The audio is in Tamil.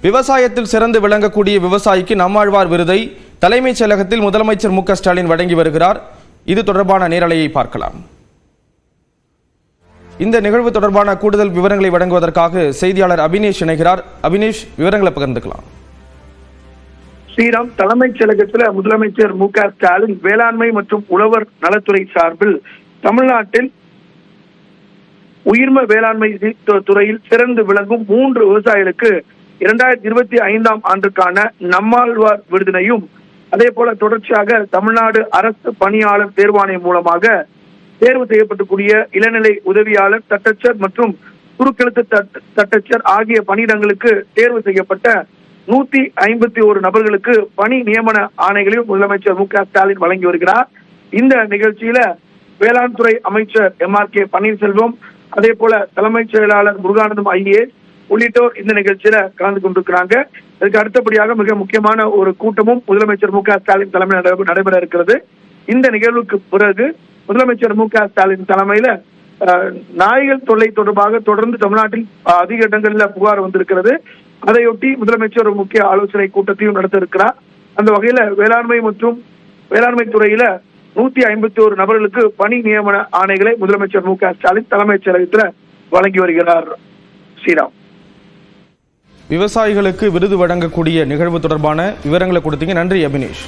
விவசாயத்தில் சிறந்து விளங்கக்கூடிய விவசாயிக்கு நம்மாழ்வார் விருதை தலைமைச் செயலகத்தில் முதலமைச்சர் மு க ஸ்டாலின் வழங்கி வருகிறார். இது தொடர்பான நேரலையை பார்க்கலாம். இந்த நிகழ்வு தொடர்பான கூடுதல் விவரங்களை வழங்குவதற்காக செய்தியாளர் அபினேஷ் இணைகிறார். அபினேஷ், விவரங்களை பகிர்ந்துக்கலாம். ஸ்ரீராம், தலைமைச் செயலகத்தில் முதலமைச்சர் மு க ஸ்டாலின் வேளாண்மை மற்றும் உழவர் நலத்துறை சார்பில் தமிழ்நாட்டில் உயிர்ம வேளாண்மை துறையில் சிறந்து விளங்கும் 3 விவசாயிகளுக்கு 2025ஆம் ஆண்டுக்கான நம்மாழ்வார் விருதினையும், அதே போல தொடர்ச்சியாக தமிழ்நாடு அரசு பணியாளர் தேர்வாணையம் மூலமாக தேர்வு செய்யப்படக்கூடிய இளநிலை உதவியாளர், தட்டச்சர் மற்றும் குறுக்கெழுத்து தட்டச்சர் ஆகிய பணியிடங்களுக்கு தேர்வு செய்யப்பட்ட 151 நபர்களுக்கு பணி நியமன ஆணைகளையும் முதலமைச்சர் மு க ஸ்டாலின் வழங்கி வருகிறார். இந்த நிகழ்ச்சியில வேளாண் துறை அமைச்சர் MRK பன்னீர்செல்வம், அதே போல தலைமைச் செயலாளர் முருகானந்தம் IAS உள்ளிட்டோர் இந்த நிகழ்ச்சியில கலந்து கொண்டிருக்கிறாங்க. இதுக்கு அடுத்தபடியாக மிக முக்கியமான ஒரு கூட்டமும் முதலமைச்சர் மு க ஸ்டாலின் தலைமையில் நடைபெற இருக்கிறது. இந்த நிகழ்வுக்கு பிறகு முதலமைச்சர் மு க ஸ்டாலின் தலைமையில நாய்கள் தொல்லை தொடர்பாக தொடர்ந்து தமிழ்நாட்டில் அதிக இடங்களில் புகார் வந்திருக்கிறது. அதையொட்டி முதலமைச்சர் ஒரு முக்கிய ஆலோசனை கூட்டத்தையும் நடத்த இருக்கிறார். அந்த வகையில வேளாண்மை துறையில 151 நபர்களுக்கு பணி நியமன ஆணைகளை முதலமைச்சர் மு க ஸ்டாலின் தலைமைச் செயலகத்தில் வழங்கி வருகிறார். ஸ்ரீராம், விவசாயிகளுக்கு விருது வழங்கக்கூடிய நிகழ்வு தொடர்பான விவரங்களை கொடுத்தீங்க. நன்றி அபினேஷ்.